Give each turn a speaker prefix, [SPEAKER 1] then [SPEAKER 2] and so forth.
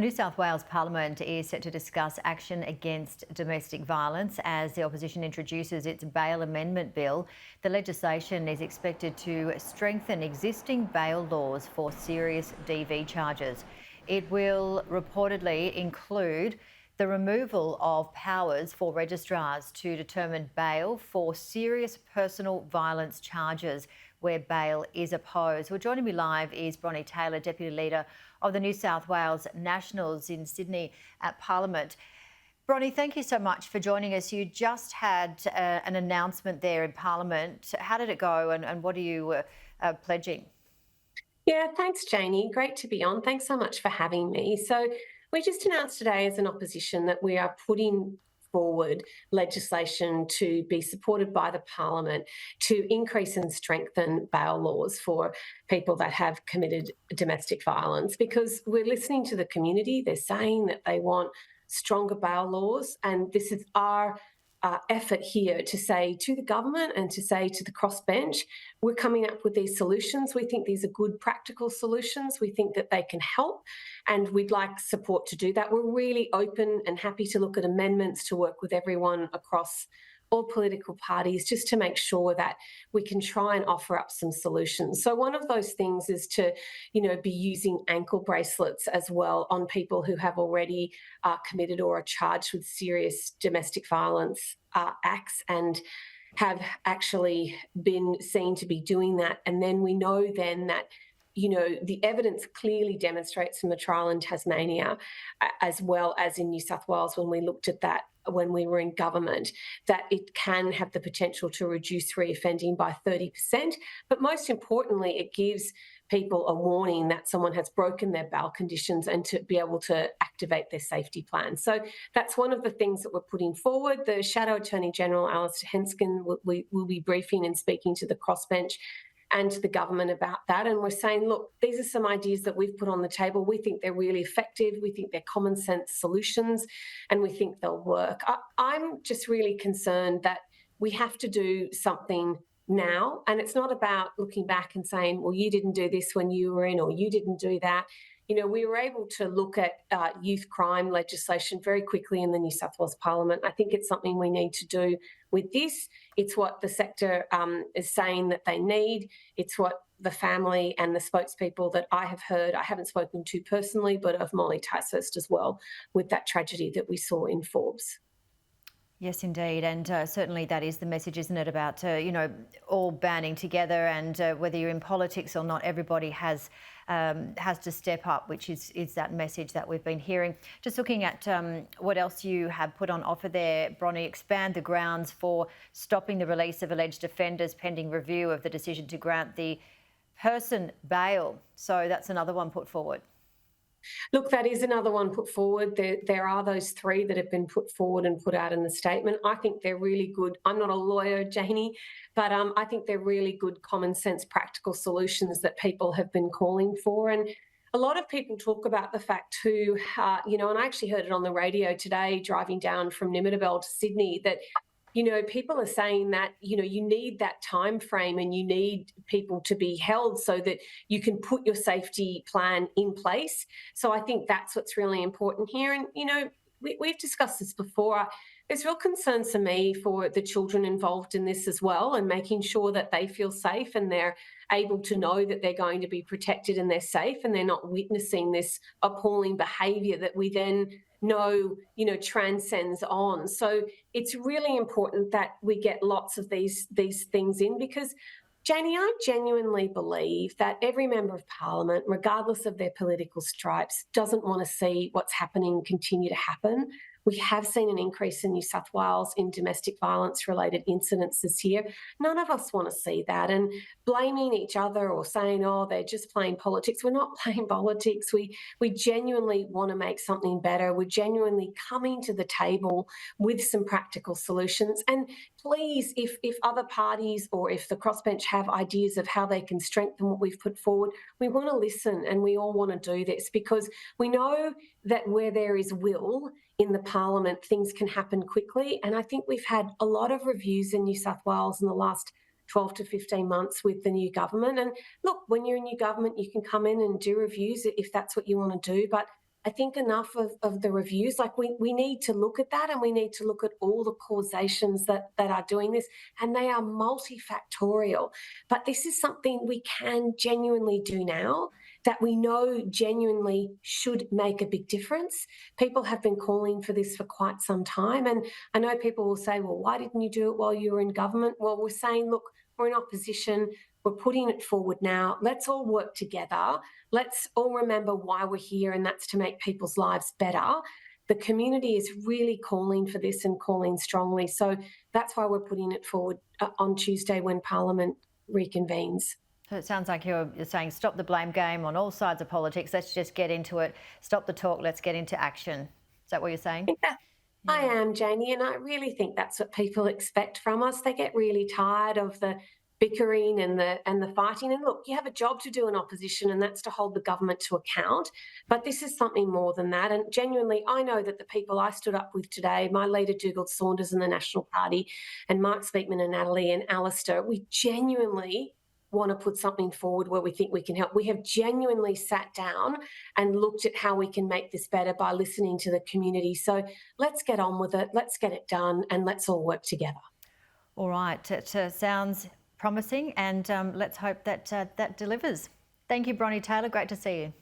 [SPEAKER 1] New South Wales Parliament is set to discuss action against domestic violence as the opposition introduces its bail amendment bill. The legislation is expected to strengthen existing bail laws for serious DV charges. It will reportedly include the removal of powers for registrars to determine bail for serious personal violence charges where bail is opposed. Well, joining me live is Bronnie Taylor, Deputy Leader of the New South Wales Nationals in Sydney at Parliament. Bronnie, thank you so much for joining us. You just had an announcement there in Parliament. How did it go and what are you pledging?
[SPEAKER 2] Yeah, thanks, Janie. Great to be on. Thanks so much for having me. So we just announced today as an opposition that we are putting forward legislation to be supported by the Parliament to increase and strengthen bail laws for people that have committed domestic violence, because we're listening to the community. They're saying that they want stronger bail laws, and this is our effort here to say to the government and to say to the crossbench, we're coming up with these solutions. We think these are good practical solutions. We think that they can help, and we'd like support to do that. We're really open and happy to look at amendments to work with everyone across all political parties just to make sure that we can try and offer up some solutions. So one of those things is to, be using ankle bracelets as well on people who have already committed or are charged with serious domestic violence acts and have actually been seen to be doing that. And then we know then that the evidence clearly demonstrates from the trial in Tasmania, as well as in New South Wales when we looked at that when we were in government, that it can have the potential to reduce reoffending by 30%. But most importantly, it gives people a warning that someone has broken their bail conditions and to be able to activate their safety plan. So that's one of the things that we're putting forward. The Shadow Attorney General, Alistair Henskin, will be briefing and speaking to the crossbench and to the government about that. And we're saying, look, these are some ideas that we've put on the table. We think they're really effective. We think they're common sense solutions, and we think they'll work. I'm just really concerned that we have to do something now. And it's not about looking back and saying, well, you didn't do this when you were in, or you didn't do that. We were able to look at youth crime legislation very quickly in the New South Wales Parliament. I think it's something we need to do with this. It's what the sector is saying that they need. It's what the family and the spokespeople that I have heard, I haven't spoken to personally, but of Molly Ticehurst as well, with that tragedy that we saw in Forbes.
[SPEAKER 1] Yes, indeed. And certainly that is the message, isn't it, about, all banding together, and whether you're in politics or not, everybody has to step up, which is that message that we've been hearing. Just looking at what else you have put on offer there, Bronnie, expand the grounds for stopping the release of alleged offenders pending review of the decision to grant the person bail. So that's another one put forward.
[SPEAKER 2] Look, that is another one put forward. There are those three that have been put forward and put out in the statement. I think they're really good. I'm not a lawyer, Janie, but I think they're really good common sense practical solutions that people have been calling for. And a lot of people talk about the fact too, and I actually heard it on the radio today driving down from Nimittabel to Sydney, that people are saying that, you need that time frame and you need people to be held so that you can put your safety plan in place. So I think that's what's really important here. And, we've discussed this before. There's real concerns for me for the children involved in this as well, and making sure that they feel safe and they're able to know that they're going to be protected and they're safe and they're not witnessing this appalling behaviour that we then know, transcends on. So it's really important that we get lots of these things in, because Janie, I genuinely believe that every member of Parliament, regardless of their political stripes, doesn't want to see what's happening continue to happen. We have seen an increase in New South Wales in domestic violence related incidents this year. None of us want to see that. And blaming each other or saying, oh, they're just playing politics. We're not playing politics. We genuinely want to make something better. We're genuinely coming to the table with some practical solutions. And please, if other parties or if the crossbench have ideas of how they can strengthen what we've put forward, we want to listen and we all want to do this, because we know that where there is will in the Parliament, things can happen quickly. And I think we've had a lot of reviews in New South Wales in the last 12 to 15 months with the new government. And look, when you're in new government, you can come in and do reviews if that's what you want to do. But I think enough of the reviews. Like we need to look at that, and we need to look at all the causations that are doing this, and they are multifactorial. But this is something we can genuinely do now that we know genuinely should make a big difference. People have been calling for this for quite some time. And I know people will say, well, why didn't you do it while you were in government? Well, we're saying, look, we're in opposition. We're putting it forward now. Let's all work together. Let's all remember why we're here, and that's to make people's lives better. The community is really calling for this and calling strongly. So that's why we're putting it forward on Tuesday when Parliament reconvenes.
[SPEAKER 1] So it sounds like you're saying stop the blame game on all sides of politics. Let's just get into it. Stop the talk. Let's get into action. Is that what you're saying?
[SPEAKER 2] I am, Janie, and I really think that's what people expect from us. They get really tired of the bickering and the fighting. And look, you have a job to do in opposition, and that's to hold the government to account. But this is something more than that. And genuinely, I know that the people I stood up with today, my leader Dougal Saunders in the National Party, and Mark Speakman and Natalie and Alistair, we genuinely want to put something forward where we think we can help. We have genuinely sat down and looked at how we can make this better by listening to the community. So let's get on with it. Let's get it done, and let's all work together.
[SPEAKER 1] All right. It sounds promising, and let's hope that that delivers. Thank you, Bronnie Taylor. Great to see you.